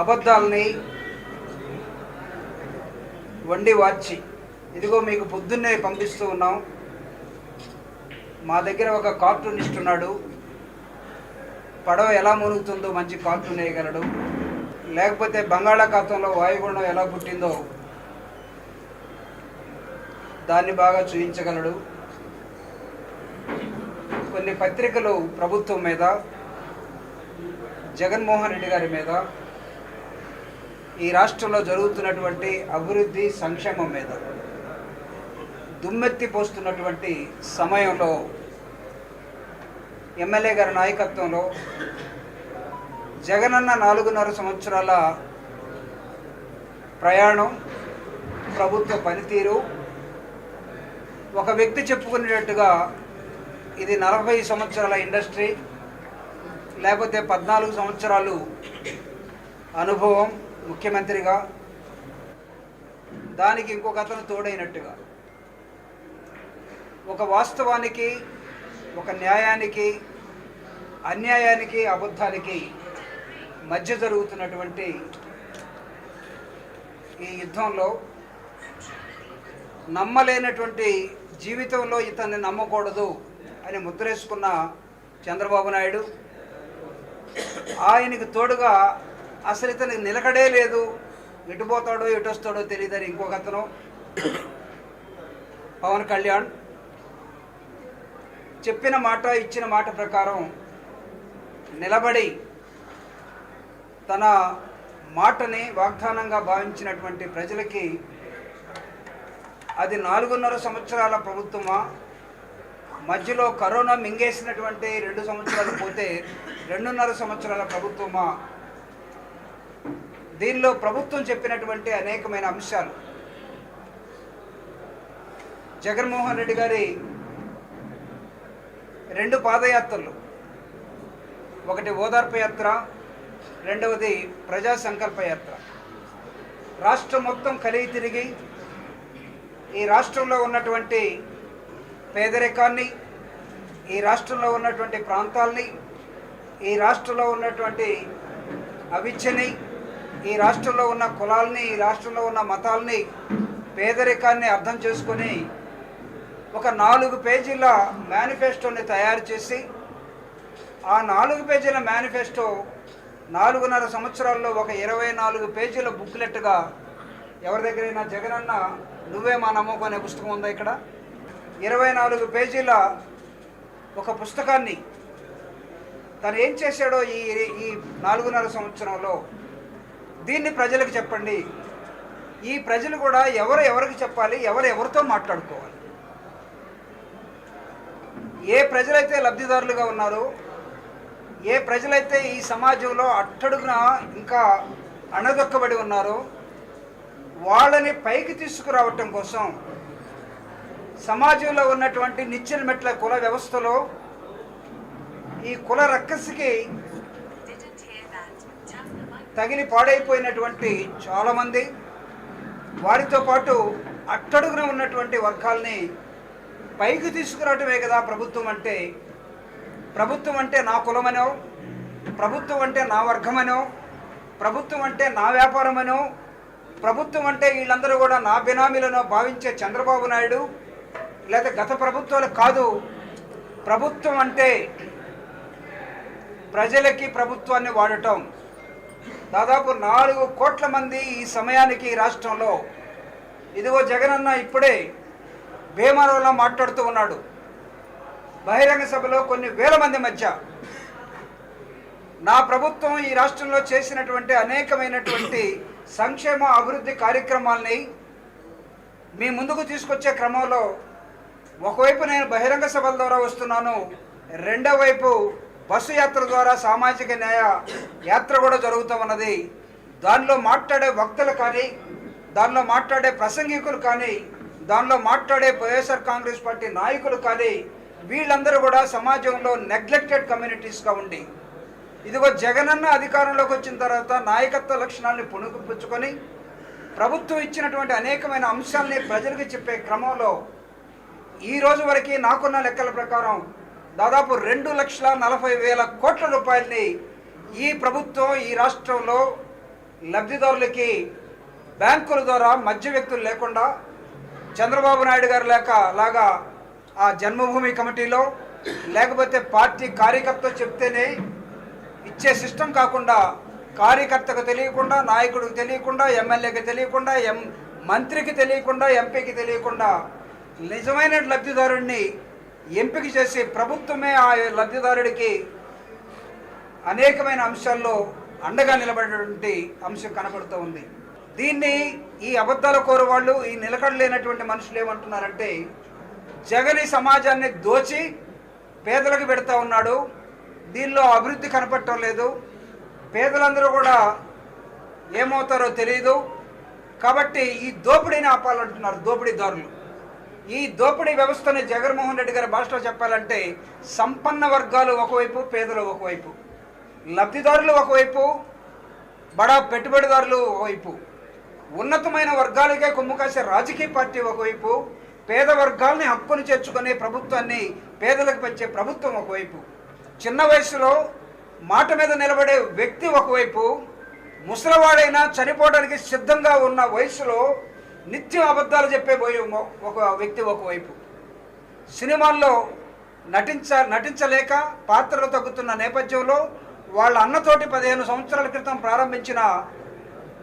అబద్ధాలని వండి వార్చి ఇదిగో మీకు పొద్దున్నే పంపిస్తూ ఉన్నాం. మా దగ్గర ఒక కార్టూనిస్ట్ ఉన్నాడు, పడవ ఎలా మునుగుతుందో మంచి కార్టూన్ వేయగలడు. లేకపోతే బంగాళాఖాతంలో వాయుగుండం ఎలా పుట్టిందో దాన్ని బాగా చూపించగలడు. కొన్ని పత్రికలు ప్రభుత్వం మీద, జగన్మోహన్ రెడ్డి గారి మీద, ఈ రాష్ట్రంలో జరుగుతున్నటువంటి అభివృద్ధి సంక్షేమం మీద దుమ్మెత్తి పోస్తున్నటువంటి సమయంలో ఎమ్మెల్యే గారి నాయకత్వంలో జగనన్న 4.5 సంవత్సరాల ప్రయాణం, ప్రభుత్వ పనితీరు, ఒక వ్యక్తి చెప్పుకునేటట్టుగా ఇది 40 సంవత్సరాల ఇండస్ట్రీ, లేకపోతే 14 సంవత్సరాలు అనుభవం ముఖ్యమంత్రిగా, దానికి ఇంకొక అతను తోడైనట్టుగా ఒక వాస్తవానికి, ఒక న్యాయానికి, అన్యాయానికి, అబద్ధానికి మధ్య జరుగుతున్నటువంటి ఈ యుద్ధంలో నమ్మలేనటువంటి జీవితంలో ఇతన్ని నమ్మకూడదు అని ముద్రేసుకున్న చంద్రబాబు నాయుడు, ఆయనకు తోడుగా అసలు ఇతనికి నిలకడే లేదు, ఎటు పోతాడో ఎటు వస్తాడో తెలియదని ఇంకొక అతను పవన్ కళ్యాణ్ చెప్పిన మాట, ఇచ్చిన మాట ప్రకారం నిలబడి తన మాటని వాగ్దానంగా భావించినటువంటి ప్రజలకి అది 4.5 సంవత్సరాల ప్రభుత్వమా, మధ్యలో కరోనా మింగేసినటువంటి 2 సంవత్సరాలు పోతే 2.5 సంవత్సరాల ప్రభుత్వమా? దీనిలో ప్రభుత్వం చెప్పినటువంటి అనేకమైన అంశాలు, జగన్మోహన్ రెడ్డి గారి 2 పాదయాత్రలు, ఒకటి ఓదార్పు యాత్ర, రెండవది ప్రజా సంకల్ప యాత్ర, రాష్ట్రం మొత్తం కలిగి తిరిగి ఈ రాష్ట్రంలో ఉన్నటువంటి పేదరికాన్ని, ఈ రాష్ట్రంలో ఉన్నటువంటి ప్రాంతాలని, ఈ రాష్ట్రంలో ఉన్నటువంటి అవిద్యని, ఈ రాష్ట్రంలో ఉన్న కులాలని, ఈ రాష్ట్రంలో ఉన్న మతాలని, పేదరికాన్ని అర్థం చేసుకొని ఒక 4 పేజీల మేనిఫెస్టోని తయారు చేసి, ఆ 4 పేజీల మేనిఫెస్టో 4.5 సంవత్సరాల్లో ఒక 24 పేజీల బుక్లెట్గా, ఎవరి దగ్గరైనా జగనన్న నువ్వే మా నమ్మకం అనే పుస్తకం ఉందా ఇక్కడ? 24 పేజీల ఒక పుస్తకాన్ని తను ఏం చేశాడో ఈ 4.5 సంవత్సరంలో, దీన్ని ప్రజలకు చెప్పండి. ఈ ప్రజలు కూడా ఎవరికి చెప్పాలి, ఎవరితో మాట్లాడుకోవాలి. ఏ ప్రజలైతే లబ్ధిదారులుగా ఉన్నారో, ఏ ప్రజలైతే ఈ సమాజంలో అట్టడుగున ఇంకా అణదొక్కబడి ఉన్నారో వాళ్ళని పైకి తీసుకురావటం కోసం సమాజంలో ఉన్నటువంటి నిచ్చెన మెట్ల కుల వ్యవస్థలో ఈ కుల రక్కసికి తగిలి పాడైపోయినటువంటి చాలామంది, వారితో పాటు అట్టడుగున ఉన్నటువంటి వర్గాల్ని పైకి తీసుకురావటమే కదా ప్రభుత్వం అంటే. ప్రభుత్వం అంటే నా కులమనో, ప్రభుత్వం అంటే నా వర్గమనో, ప్రభుత్వం అంటే నా వ్యాపారమనో, ప్రభుత్వం అంటే వీళ్ళందరూ కూడా నా బినామీలనో భావించే చంద్రబాబు నాయుడు, లేదా గత ప్రభుత్వాలు కాదు. ప్రభుత్వం అంటే ప్రజలకి ప్రభుత్వాన్ని వాడటం. దాదాపు 4 కోట్ల మంది ఈ సమయానికి ఈ రాష్ట్రంలో, ఇదిగో జగనన్న ఇప్పుడే భీమవరంలో మాట్లాడుతూ ఉన్నాడు, బహిరంగ సభలో కొన్ని వేల మంది మధ్య నా ప్రభుత్వం ఈ రాష్ట్రంలో చేసినటువంటి అనేకమైనటువంటి సంక్షేమ అభివృద్ధి కార్యక్రమాలని మీ ముందుకు తీసుకొచ్చే క్రమంలో ఒకవైపు నేను బహిరంగ సభల ద్వారా వస్తున్నాను, రెండో వైపు బస్సు యాత్ర ద్వారా సామాజిక న్యాయ యాత్ర కూడా జరుగుతూ ఉన్నది. దానిలో మాట్లాడే వక్తలు కానీ, దానిలో మాట్లాడే ప్రసంగికులు కానీ, దానిలో మాట్లాడే వైఎస్ఆర్ కాంగ్రెస్ పార్టీ నాయకులు కానీ, వీళ్ళందరూ కూడా సమాజంలో నెగ్లెక్టెడ్ కమ్యూనిటీస్గా ఉండి, ఇదిగో జగనన్న అధికారంలోకి వచ్చిన తర్వాత నాయకత్వ లక్షణాలని పుణుకుపుచ్చుకొని ప్రభుత్వం ఇచ్చినటువంటి అనేకమైన అంశాలని ప్రజలకు చెప్పే క్రమంలో ఈ రోజు వరకు నాకున్న లెక్కల ప్రకారం దాదాపు 2,40,000 కోట్ల రూపాయలని ఈ ప్రభుత్వం ఈ రాష్ట్రంలో లబ్ధిదారులకి బ్యాంకుల ద్వారా మధ్య వ్యక్తులు లేకుండా చంద్రబాబు నాయుడు గారు లాగా ఆ జన్మభూమి కమిటీలో లేకపోతే పార్టీ కార్యకర్త చెప్తేనే ఇచ్చే సిస్టమ్ కాకుండా కార్యకర్తకు తెలియకుండా, నాయకుడికి తెలియకుండా, ఎమ్మెల్యేకి తెలియకుండా, మంత్రికి తెలియకుండా, ఎంపీకి తెలియకుండా నిజమైన లబ్ధిదారుడిని ఎంపిక చేసి ప్రభుత్వమే ఆ లబ్ధిదారుడికి అనేకమైన అంశాల్లో అండగా నిలబడేటువంటి అంశం కనపడుతూ ఉంది. దీన్ని ఈ అబద్ధాల కోరు వాళ్ళు, ఈ నిలకడలేనటువంటి మనుషులు ఏమంటున్నారంటే జగన్ ఈ సమాజాన్ని దోచి పేదలకు పెడతా ఉన్నాడు, దీనిలో అభివృద్ధి కనపడటం లేదు, పేదలందరూ కూడా ఏమవుతారో తెలియదు, కాబట్టి ఈ దోపిడీని ఆపాలంటున్నారు దోపిడీదారులు. ఈ దోపిడీ వ్యవస్థని జగన్మోహన్ రెడ్డి గారి భాషలో చెప్పాలంటే సంపన్న వర్గాలు ఒకవైపు, పేదలు ఒకవైపు, లబ్ధిదారులు ఒకవైపు, బడా పెట్టుబడిదారులు ఒకవైపు, ఉన్నతమైన వర్గాలకే కొమ్ము కాసే రాజకీయ పార్టీ ఒకవైపు, పేద వర్గాల్ని హక్కును చేర్చుకునే ప్రభుత్వాన్ని పేదలకు పెంచే ప్రభుత్వం ఒకవైపు, చిన్న వయసులో మాట మీద నిలబడే వ్యక్తి ఒకవైపు, ముసలివాడైనా చనిపోవడానికి సిద్ధంగా ఉన్న వయసులో నిత్యం అబద్ధాలు చెప్పే ఒక వ్యక్తి ఒకవైపు, సినిమాల్లో నటించలేక పాత్రలు తగ్గుతున్న నేపథ్యంలో వాళ్ళ అన్నతోటి 15 సంవత్సరాల క్రితం ప్రారంభించిన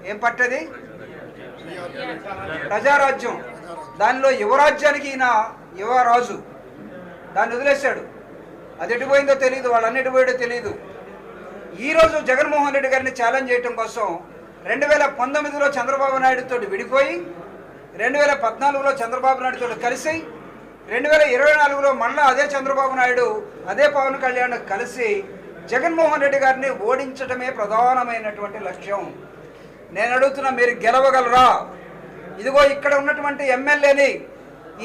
ఏం పట్టది ప్రజారాజ్యం, దానిలో యువరాజ్యానికి ఈయన యువరాజు, దాన్ని వదిలేశాడు. అది ఎటుపోయిందో తెలియదు, వాళ్ళన్నీ ఎటుపోయాడో తెలియదు. ఈరోజు జగన్మోహన్ రెడ్డి గారిని ఛాలెంజ్ చేయడం కోసం 2019లో చంద్రబాబు నాయుడుతో విడిపోయి, 2014లో చంద్రబాబు నాయుడుతో కలిసి, 2024లో మళ్ళా అదే చంద్రబాబు నాయుడు అదే పవన్ కళ్యాణ్ కలిసి జగన్మోహన్ రెడ్డి గారిని ఓడించడమే ప్రధానమైనటువంటి లక్ష్యం. నేను అడుగుతున్నా, మీరు గెలవగలరా? ఇదిగో ఇక్కడ ఉన్నటువంటి ఎమ్మెల్యేని,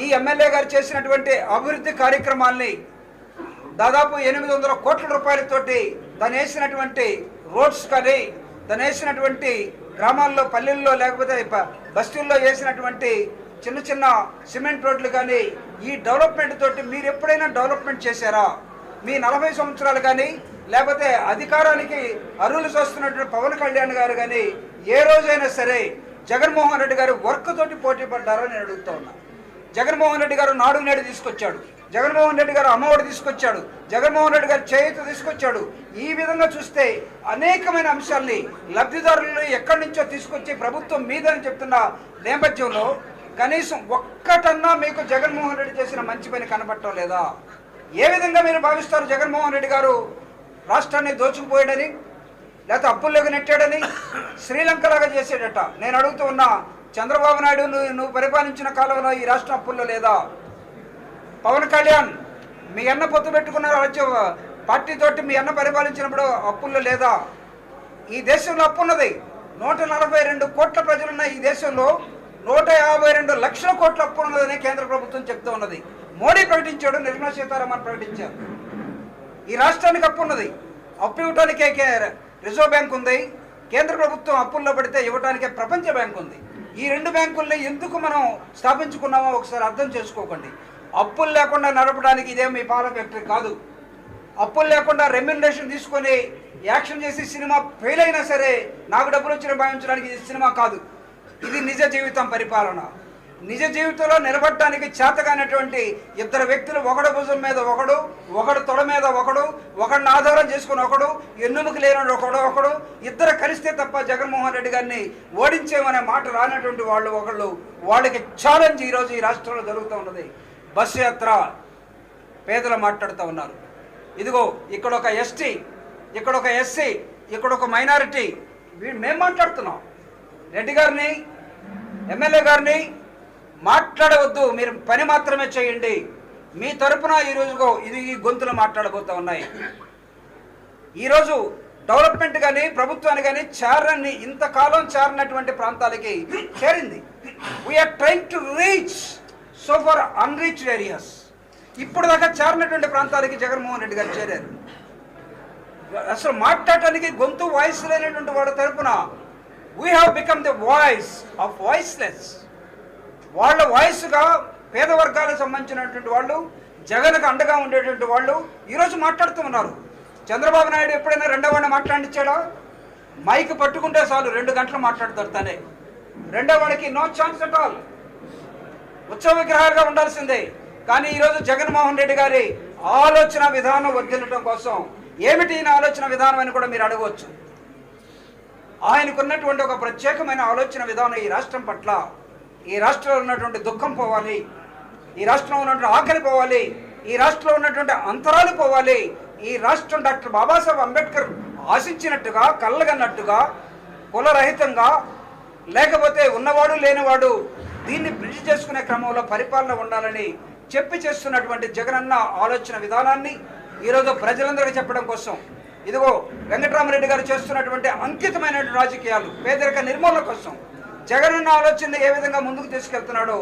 ఈ ఎమ్మెల్యే గారు చేసినటువంటి అభివృద్ధి కార్యక్రమాల్ని దాదాపు 800 కోట్ల రూపాయలతోటి దాన్ని వేసినటువంటి రోడ్స్ కానీ, దాన్ని వేసినటువంటి గ్రామాల్లో, పల్లెల్లో, లేకపోతే బస్తీల్లో వేసినటువంటి చిన్న చిన్న సిమెంట్ రోడ్లు కానీ, ఈ డెవలప్మెంట్ తోటి మీరు ఎప్పుడైనా డెవలప్మెంట్ చేశారా? మీ 40 సంవత్సరాలు కానీ, లేకపోతే అధికారానికి అర్హులు చూస్తున్నటువంటి పవన్ కళ్యాణ్ గారు కానీ ఏ రోజైనా సరే జగన్మోహన్ రెడ్డి గారు వర్క్ తోటి పోటీ పడ్డారని నేను అడుగుతా ఉన్నా. జగన్మోహన్ రెడ్డి గారు నాడు నేడు తీసుకొచ్చాడు, జగన్మోహన్ రెడ్డి గారు అమ్మఒడి తీసుకొచ్చాడు, జగన్మోహన్ రెడ్డి గారు చేయూత తీసుకొచ్చాడు. ఈ విధంగా చూస్తే అనేకమైన అంశాల్ని లబ్ధిదారులను ఎక్కడి నుంచో తీసుకొచ్చి ప్రభుత్వం మీదని చెప్తున్న నేపథ్యంలో కనీసం ఒక్కటన్నా మీకు జగన్మోహన్ రెడ్డి చేసిన మంచి పని కనపడటం లేదా? ఏ విధంగా మీరు భావిస్తారు జగన్మోహన్ రెడ్డి గారు రాష్ట్రాన్ని దోచుకుపోయాడని, లేకపోతే అప్పుల్లోకి నెట్టాడని, శ్రీలంకలాగా చేసేటట? నేను అడుగుతూ ఉన్నా, చంద్రబాబు నాయుడు నువ్వు పరిపాలించిన కాలంలో ఈ రాష్ట్రం అప్పుల్లో లేదా? పవన్ కళ్యాణ్ మీ అన్న పొత్తు పెట్టుకున్నారు రాజ్య పార్టీతోటి, మీ అన్న పరిపాలించినప్పుడు అప్పుల్లో లేదా? ఈ దేశంలో అప్పు ఉన్నది. 142 కోట్ల ప్రజలున్న ఈ దేశంలో 152 లక్షల కోట్ల అప్పు ఉన్నదని కేంద్ర ప్రభుత్వం చెప్తూ ఉన్నది. మోడీ ప్రకటించాడు, నిర్మలా సీతారామన్ ప్రకటించారు. ఈ రాష్ట్రానికి అప్పు ఉన్నది. అప్పు ఇవ్వటానికే రిజర్వ్ బ్యాంక్ ఉంది, కేంద్ర ప్రభుత్వం అప్పుల్లో పడితే ఇవ్వటానికే ప్రపంచ బ్యాంక్ ఉంది. ఈ 2 బ్యాంకుల్ని ఎందుకు మనం స్థాపించుకున్నామో ఒకసారి అర్థం చేసుకోకండి. అప్పులు లేకుండా నడపడానికి ఇదేం మీ పాల ఫ్యాక్టరీ కాదు. అప్పులు లేకుండా రెమ్యునరేషన్ తీసుకొని యాక్షన్ చేసి సినిమా ఫెయిల్ అయినా సరే నాకు డబ్బులు వచ్చిన భావించడానికి ఇది సినిమా కాదు. ఇది నిజ జీవితం పరిపాలన. నిజ జీవితంలో నిలబడటానికి చేతగానటువంటి ఇద్దరు వ్యక్తులు, ఒకడు భుజం మీద ఒకడు, ఒకడు తొడ మీద ఒకడు, ఒకడిని ఆధారం చేసుకుని ఒకడు, ఎన్నుముకు లేని ఒకడు, ఇద్దరు కలిస్తే తప్ప జగన్మోహన్ రెడ్డి గారిని ఓడించేమనే మాట రానటువంటి వాళ్ళు ఒకళ్ళు. వాళ్ళకి ఛాలెంజ్ ఈరోజు ఈ రాష్ట్రంలో జరుగుతూ ఉన్నది. బస్సు యాత్ర పేదలు మాట్లాడుతూ ఉన్నారు. ఇదిగో ఇక్కడ ఒక ఎస్టీ, ఇక్కడ ఒక ఎస్సీ, ఇక్కడ ఒక మైనారిటీ, మేము మాట్లాడుతున్నాం. రెడ్డి గారిని, ఎమ్మెల్యే గారిని మాట్లాడవద్దు, మీరు పని మాత్రమే చేయండి. మీ తరపున ఈ గొంతులు మాట్లాడబోతూ ఉన్నాయి. ఈరోజు డెవలప్మెంట్ కానీ ప్రభుత్వాన్ని కానీ చేరని, ఇంతకాలం చేరినటువంటి ప్రాంతాలకి చేరింది. We are trying to reach so far unreached areas. ఇప్పుడు దాకా చేరినటువంటి ప్రాంతాలకి జగన్మోహన్ రెడ్డి గారు చేరారు. అసలు మాట్లాడటానికి గొంతు వాయిస్ లేనటువంటి వాళ్ళ తరపున we have become the voice of voiceless. వాళ్ళ వాయిస్గా పేద వర్గాలకు సంబంధించినటువంటి వాళ్ళు, జగన్కు అండగా ఉండేటువంటి వాళ్ళు ఈరోజు మాట్లాడుతూ ఉన్నారు. చంద్రబాబు నాయుడు ఎప్పుడైనా రెండో వాడిని మాట్లాడించాడా? మైక్ పట్టుకుంటే చాలు 2 గంటలు మాట్లాడతారు తనే. రెండో వాడికి నో ఛాన్స్ అట్ ఆల్. ఉత్సవ విగ్రహాలుగా ఉండాల్సిందే. కానీ ఈరోజు జగన్మోహన్ రెడ్డి గారి ఆలోచన విధానం వర్ధిల్లటం కోసం ఏమిటి ఈయన ఆలోచన విధానం అని కూడా మీరు అడగవచ్చు. ఆయనకున్నటువంటి ఒక ప్రత్యేకమైన ఆలోచన విధానం ఈ రాష్ట్రం పట్ల, ఈ రాష్ట్రంలో ఉన్నటువంటి దుఃఖం పోవాలి, ఈ రాష్ట్రంలో ఉన్నటువంటి ఆకలి పోవాలి, ఈ రాష్ట్రంలో ఉన్నటువంటి అంతరాలు పోవాలి, ఈ రాష్ట్రం డాక్టర్ బాబాసాహెబ్ అంబేద్కర్ ఆశించినట్టుగా కళ్ళగన్నట్టుగా కులరహితంగా లేకపోతే ఉన్నవాడు లేనివాడు దీన్ని బ్రిడ్జ్ చేసుకునే క్రమంలో పరిపాలన ఉండాలని చెప్పి చేస్తున్నటువంటి జగనన్న ఆలోచన విధానాన్ని ఈరోజు ప్రజలందరికీ చెప్పడం కోసం ఇదిగో వెంకటరామరెడ్డి గారు చేస్తున్నటువంటి అంకితమైనటువంటి రాజకీయాలు పేదరిక నిర్మూలన కోసం జగనన్న ఆలోచనని ఏ విధంగా ముందుకు తీసుకెళ్తున్నాడో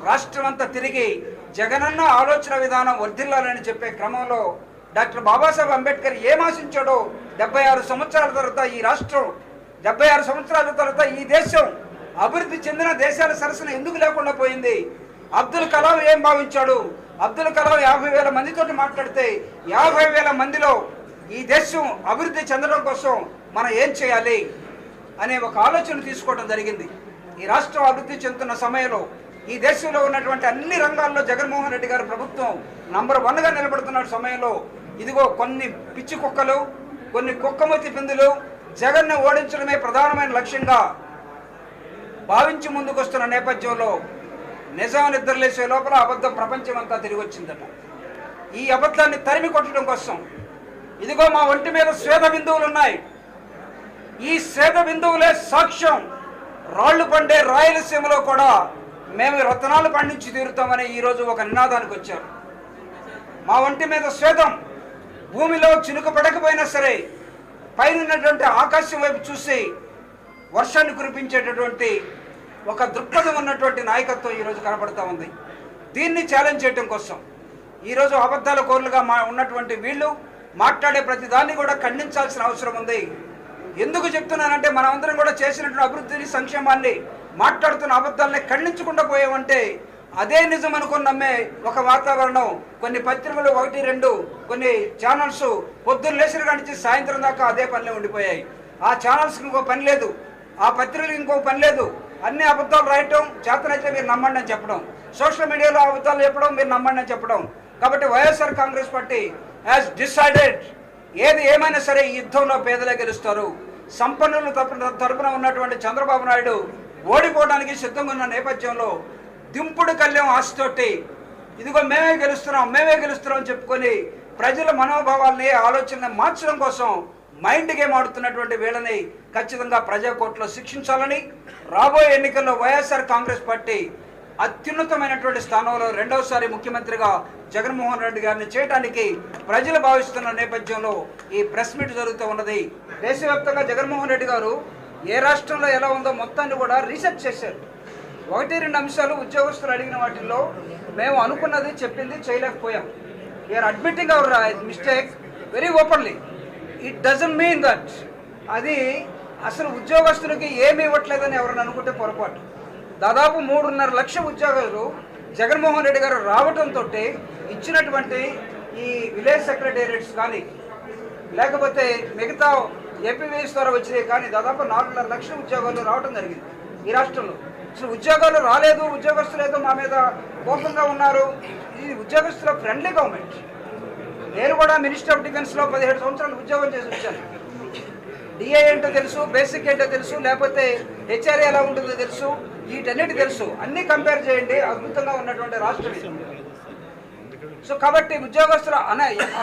రాష్ట్రం అంతా తిరిగి జగనన్న ఆలోచన విధానం వర్ధిల్లాలని చెప్పే క్రమంలో డాక్టర్ బాబాసాహెబ్ అంబేద్కర్ ఏం ఆశించాడో 76 సంవత్సరాల తర్వాత ఈ రాష్ట్రం 76 సంవత్సరాల తర్వాత ఈ దేశం అభివృద్ధి చెందిన దేశాల సరసన ఎందుకు లేకుండా పోయింది? అబ్దుల్ కలాం ఏం భావించాడు? అబ్దుల్ కలాం 50,000 మందితో మాట్లాడితే 50,000 మందిలో ఈ దేశం అభివృద్ధి చెందడం కోసం మనం ఏం చేయాలి అనే ఒక ఆలోచన తీసుకోవడం జరిగింది. ఈ రాష్ట్రం అభివృద్ధి చెందుతున్న సమయంలో ఈ దేశంలో ఉన్నటువంటి అన్ని రంగాల్లో జగన్మోహన్ రెడ్డి గారి ప్రభుత్వం నంబర్ 1గా నిలబడుతున్న సమయంలో ఇదిగో కొన్ని పిచ్చి కుక్కలు, కొన్ని కుక్కమతి పిందులు జగన్ను ఓడించడమే ప్రధానమైన లక్ష్యంగా భావించి ముందుకు వస్తున్న నేపథ్యంలో నిజం నిద్రలేసే లోపల అబద్ధం ప్రపంచం అంతా తిరిగి వచ్చిందట. ఈ అబద్ధాన్ని తరిమి కొట్టడం కోసం ఇదిగో మా ఒంటి మీద శ్వేత బిందువులు ఉన్నాయి. ఈ శ్వేత బిందువులే సాక్ష్యం. రాళ్లు పండే రాయలసీమలో కూడా మేము రత్నాలు పండించి తీరుతామని ఈరోజు ఒక నినాదానికి వచ్చారు. మా ఒంటి మీద శ్వేతం, భూమిలో చినుకు పడకపోయినా సరే పైన ఉన్నటువంటి ఆకాశం వైపు చూసి వర్షాన్ని కురిపించేటటువంటి ఒక దృక్పథం ఉన్నటువంటి నాయకత్వం ఈరోజు కనబడతా ఉంది. దీన్ని ఛాలెంజ్ చేయడం కోసం ఈరోజు అబద్ధాల కోర్లుగా ఉన్నటువంటి వీళ్ళు మాట్లాడే ప్రతి దాన్ని కూడా ఖండించాల్సిన అవసరం ఉంది. ఎందుకు చెప్తున్నానంటే మనమందరం కూడా చేసినటువంటి అభివృద్ధిని సంక్షేమాన్ని మాట్లాడుతున్న అబద్ధాలని ఖండించకుండా పోయామంటే అదే నిజం అనుకుని నమ్మే ఒక వాతావరణం కొన్ని పత్రికలు 1-2 కొన్ని ఛానల్స్ పొద్దున్న లేచిన కానించి సాయంత్రం దాకా అదే పనిలో ఉండిపోయాయి. ఆ ఛానల్స్కి ఇంకో పని లేదు, ఆ పత్రికలకు ఇంకో పని లేదు. అన్ని అబద్ధాలు రాయటం, చేతనైతే మీరు నమ్మండి అని చెప్పడం, సోషల్ మీడియాలో అబద్ధాలు చెప్పడం, మీరు నమ్మండి అని చెప్పడం. కాబట్టి YSR Congress party has decided ఏది ఏమైనా సరే ఈ యుద్ధంలో పేదలే గెలుస్తారు. సంపన్నుల తరపున ఉన్నటువంటి చంద్రబాబు నాయుడు ఓడిపోవడానికి సిద్ధంగా ఉన్న నేపథ్యంలో దింపుడు కళ్యాణం ఆశతోటి ఇదిగో మేమే గెలుస్తున్నాం అని చెప్పుకొని ప్రజల మనోభావాల్ని ఆలోచనని మార్చడం కోసం మైండ్ గేమ్ ఆడుతున్నటువంటి వీళ్ళని ఖచ్చితంగా ప్రజాకోర్టులో శిక్షించాలని రాబోయే ఎన్నికల్లో వైఎస్ఆర్ కాంగ్రెస్ పార్టీ అత్యున్నతమైనటువంటి స్థానంలో రెండవసారి ముఖ్యమంత్రిగా జగన్మోహన్ రెడ్డి గారిని చేయడానికి ప్రజలు భావిస్తున్న నేపథ్యంలో ఈ ప్రెస్ మీట్ జరుగుతూ ఉన్నది. దేశవ్యాప్తంగా జగన్మోహన్ రెడ్డి గారు ఏ రాష్ట్రంలో ఎలా ఉందో మొత్తాన్ని కూడా రీసెర్చ్ చేశారు. 1-2 అంశాలు ఉద్యోగస్తులు అడిగిన వాటిల్లో మేము అనుకున్నది చెప్పింది చేయలేకపోయాం. We are admitting our mistake very openly. It doesn't mean that అది అసలు ఉద్యోగస్తులకి ఏమి ఇవ్వట్లేదని ఎవరైనా అనుకుంటే పొరపాటు. దాదాపు 3.5 లక్షల ఉద్యోగాలు జగన్మోహన్ రెడ్డి గారు రావడంతో ఇచ్చినటువంటి ఈ విలేజ్ సెక్రటేరియట్స్ కానీ లేకపోతే మిగతా ఏపీవీఎస్ ద్వారా వచ్చినాయి కానీ దాదాపు 4.5 లక్షల ఉద్యోగాలు రావడం జరిగింది ఈ రాష్ట్రంలో. అసలు ఉద్యోగాలు రాలేదు, ఉద్యోగస్తులు ఏదో మా మీద కోపంగా ఉన్నారు. ఇది ఉద్యోగస్తుల ఫ్రెండ్లీ గవర్నమెంట్. నేను కూడా మినిస్టర్ ఆఫ్ డిఫెన్స్లో 17 సంవత్సరాలు ఉద్యోగం చేసి వచ్చాను. డిఏ ఏంటో తెలుసు, బేసిక్ ఏంటో తెలుసు, లేకపోతే హెచ్ఆర్ఏ ఎలా ఉంటుందో తెలుసు, వీటన్నిటి తెలుసు. అన్నీ కంపేర్ చేయండి, అద్భుతంగా ఉన్నటువంటి రాష్ట్రం ఇది. సో కాబట్టి ఉద్యోగస్తులు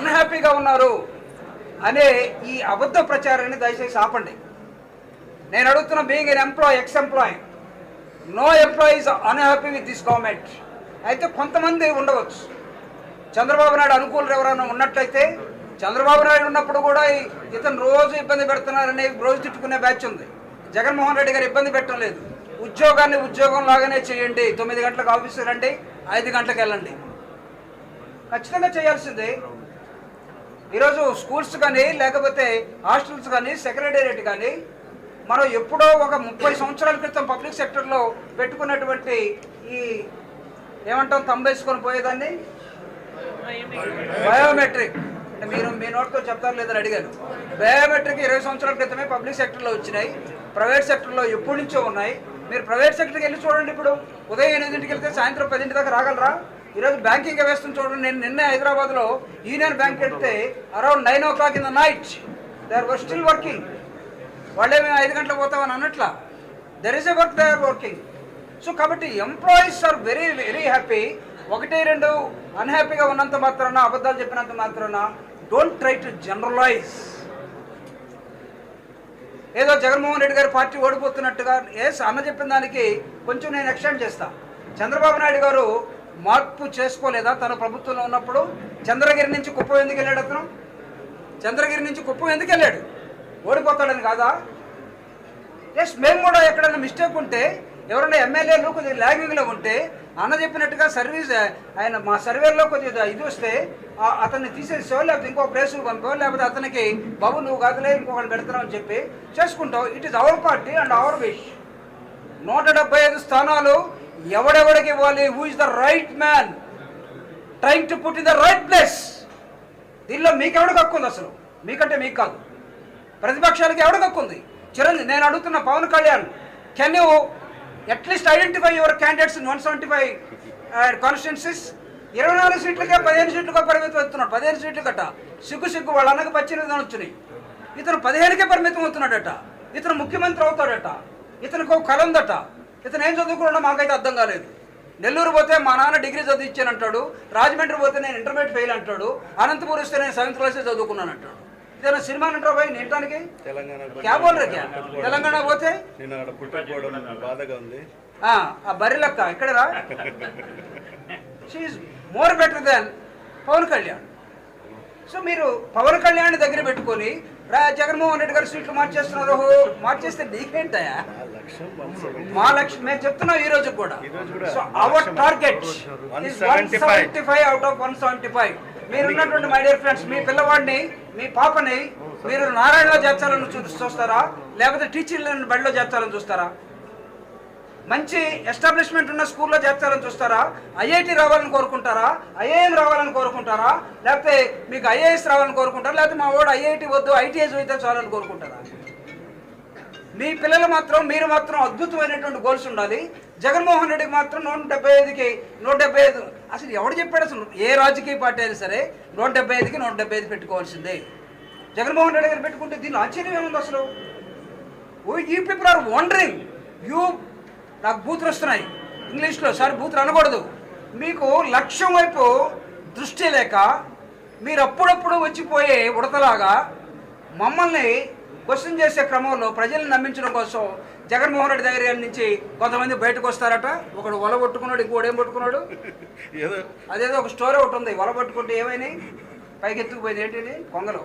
అన్హ్యాపీగా ఉన్నారు అనే ఈ అబద్ధ ప్రచారాన్ని దయచేసి ఆపండి. నేను అడుగుతున్న being an employee, ex employee, no employee is unhappy with this government. అయితే కొంతమంది ఉండవచ్చు, చంద్రబాబు నాయుడు అనుకూలులు ఎవరైనా ఉన్నట్లయితే, చంద్రబాబు నాయుడు ఉన్నప్పుడు కూడా ఇతను రోజు ఇబ్బంది పెడుతున్నారని రోజు తిట్టుకునే బ్యాచ్ ఉంది. జగన్మోహన్ రెడ్డి గారు ఇబ్బంది పెట్టడం లేదు. ఉద్యోగాన్ని ఉద్యోగం లాగానే చేయండి. 9 గంటలకు ఆఫీసు రండి, 5 గంటలకు వెళ్ళండి. ఖచ్చితంగా చేయాల్సిందే. ఈరోజు స్కూల్స్ కానీ లేకపోతే హాస్టల్స్ కానీ సెక్రటేరియట్ కానీ మనం ఎప్పుడో ఒక 30 సంవత్సరాల క్రితం పబ్లిక్ సెక్టర్లో పెట్టుకున్నటువంటి ఈ ఏమంటాం తంబేసుకొని పోయేదాన్ని బయోమెట్రిక్ అంటే మీరు మీ నోట్తో చెప్తారు లేదని అడిగాను. బయోమెట్రిక్ 20 సంవత్సరాల క్రితమే పబ్లిక్ సెక్టర్లో వచ్చినాయి, ప్రైవేట్ సెక్టర్లో ఎప్పటి నుంచో ఉన్నాయి. మీరు ప్రైవేట్ సెక్టర్కి వెళ్ళి చూడండి. ఇప్పుడు ఉదయం 8ంటికి వెళ్తే సాయంత్రం 10 దాకా రాగలరా? ఈరోజు బ్యాంకింగ్ వ్యవస్థను చూడండి. నేను నిన్నే హైదరాబాద్లో యూనియన్ బ్యాంక్ వెళ్తే around 9 o'clock in the night they are still working. వాళ్ళే మేము 5 గంటలకు పోతామని అన్నట్లా. There is a work, they are working. So కాబట్టి employees are very very happy. 1-2 అన్హ్యాపీగా ఉన్నంత మాత్రాన, అబద్ధాలు చెప్పినంత మాత్రాన డోంట్ ట్రై టు జనరలైజ్. ఏదో జగన్మోహన్ రెడ్డి గారి పార్టీ ఓడిపోతున్నట్టుగా అన్న చెప్పిన దానికి కొంచెం నేను ఎక్స్టెండ్ చేస్తా. చంద్రబాబు నాయుడు గారు మార్పు చేసుకోలేదా తన ప్రభుత్వంలో ఉన్నప్పుడు? చంద్రగిరి నుంచి కుప్పం ఎందుకు వెళ్ళాడు అతను? చంద్రగిరి నుంచి కుప్పం ఎందుకు వెళ్ళాడు? ఓడిపోతాడని కాదా? ఎస్, మేము కూడా ఎక్కడైనా మిస్టేక్ ఉంటే, ఎవరైనా ఎమ్మెల్యేలు కొద్దిగా ల్యాగింగ్లో ఉంటే, అన్న చెప్పినట్టుగా సర్వీస్ ఆయన మా సర్వేలో కొద్దిగా ఇది వస్తే అతన్ని తీసేసో, లేకపోతే ఇంకో ప్లేసుకు పంపో, లేకపోతే అతనికి బాబు నువ్వు కాదులే ఇంకొకటి పెడతావు అని చెప్పి చేసుకుంటావు. It is our party and our wish. 175 స్థానాలు ఎవడెవడికి ఇవ్వాలి? Who is the right man trying to put in the right place. దీనిలో మీకెవడికి హక్కు ఉంది? అసలు మీకంటే మీకు కాదు, ప్రతిపక్షాలకి ఎవడికి హక్కు ఉంది? చిరంజీవి, నేను అడుగుతున్న Pawan Kalyan, can you at least identify your candidates in 175 constituencies? 24 సీట్లకే 15 సీట్లుగా పరిమితం అవుతున్నాడు. 15 సీట్లు గట్ట సిగ్గు వాళ్ళ అన్నకు 18 వచ్చినాయి. ఇతను 15కే పరిమితం అవుతున్నాడట. ఇతను ముఖ్యమంత్రి అవుతాడట. ఇతనికి ఒక కళ ఉందట. ఇతను ఏం చదువుకున్నాడో మాకైతే అర్థం కాలేదు. నెల్లూరు పోతే మా నాన్న డిగ్రీ చదివించానంటాడు, రాజమండ్రి పోతే నేను ఇంటర్మీడియట్ ఫెయిల్ అంటాడు, అనంతపూర్ వస్తే నేను 7th క్లాసే చదువుకున్నాను అంటాడు. ఇదేనా సినిమా అంటారు పోయి నింటానికి? క్యా బోల్ రే క్యా? తెలంగాణ పోతే ఆ బర్రెలక్క ఇక్కడరా? She is more better than Pawan Kalyan. So మీరు పవన్ కళ్యాణ్ దగ్గర పెట్టుకొని జగన్మోహన్ రెడ్డి గారు సీట్లు మార్చేస్తున్నారు. మార్చేస్తే నీకేంటయా? మా లక్ష్యం మేము చెప్తున్నాం ఈ రోజు కూడా. So our target 175 out of 175. మీరున్నటువంటి మై డియర్ ఫ్రెండ్స్, మీ పిల్లవాడిని, మీ పాపని మీరు నారాయణలో చేర్చాలని చూస్తారా, లేకపోతే టీచర్లను బడిలో చేర్చాలని చూస్తారా? మంచి ఎస్టాబ్లిష్మెంట్ ఉన్న స్కూల్లో చేర్చాలని చూస్తారా? ఐఐటి రావాలని కోరుకుంటారా? ఐఐఎం రావాలని కోరుకుంటారా? లేకపోతే మీకు ఐఏఎస్ రావాలని కోరుకుంటారా? లేకపోతే మా వాడు ఐఐటి వద్దు ఐటీఎస్ అయితే చాలని కోరుకుంటారా? మీ పిల్లలు మాత్రం, మీరు మాత్రం అద్భుతమైనటువంటి గోల్స్ ఉండాలి. జగన్మోహన్ రెడ్డికి మాత్రం 175కి 175. అసలు ఎవడు చెప్పాడు? అసలు ఏ రాజకీయ పార్టీ అయినా సరే 175కి 175 పెట్టుకోవాల్సిందే. జగన్మోహన్ రెడ్డి గారు పెట్టుకుంటే దీనిలో ఆశ్చర్యం ఏముంది అసలు? You people are wondering. నాకు బూతులు వస్తున్నాయి ఇంగ్లీష్లో, సార్ బూతులు అనకూడదు. మీకు లక్ష్యం వైపు దృష్టి లేక మీరు అప్పుడప్పుడు వచ్చిపోయే ఉడతలాగా మమ్మల్ని క్వశ్చన్ చేసే క్రమంలో ప్రజల్ని నమ్మించడం కోసం జగన్మోహన్ రెడ్డి దగ్గర నుంచి కొంతమంది బయటకు వస్తారట. ఒకడు వల పట్టుకున్నాడు, ఇంకోడు ఏం పట్టుకున్నాడు? అదేదో ఒక స్టోరీ ఒకటి ఉంది. వల పట్టుకుంటే ఏమైనాయి? పైకి ఎత్తుకుపోయింది. ఏంటి? కొంగలు.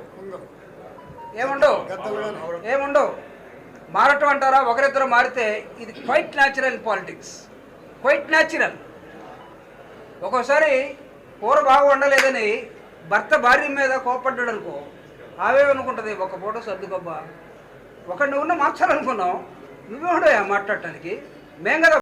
ఏముండవు. మారటం అంటారా? ఒకరిద్దరు మారితే ఇది quite natural in politics, quite natural. ఒక్కోసారి కూర బాగా వండలేదని భర్త భార్య మీద కోపడ్డాడు అనుకో, ఆవేమనుకుంటుంది, ఒక ఫోటో సర్దుకోబ్బా, ఒకటి నువ్వు మార్చాలనుకున్నావు, నువ్వేమో మాట్లాడటానికి. మేము కదా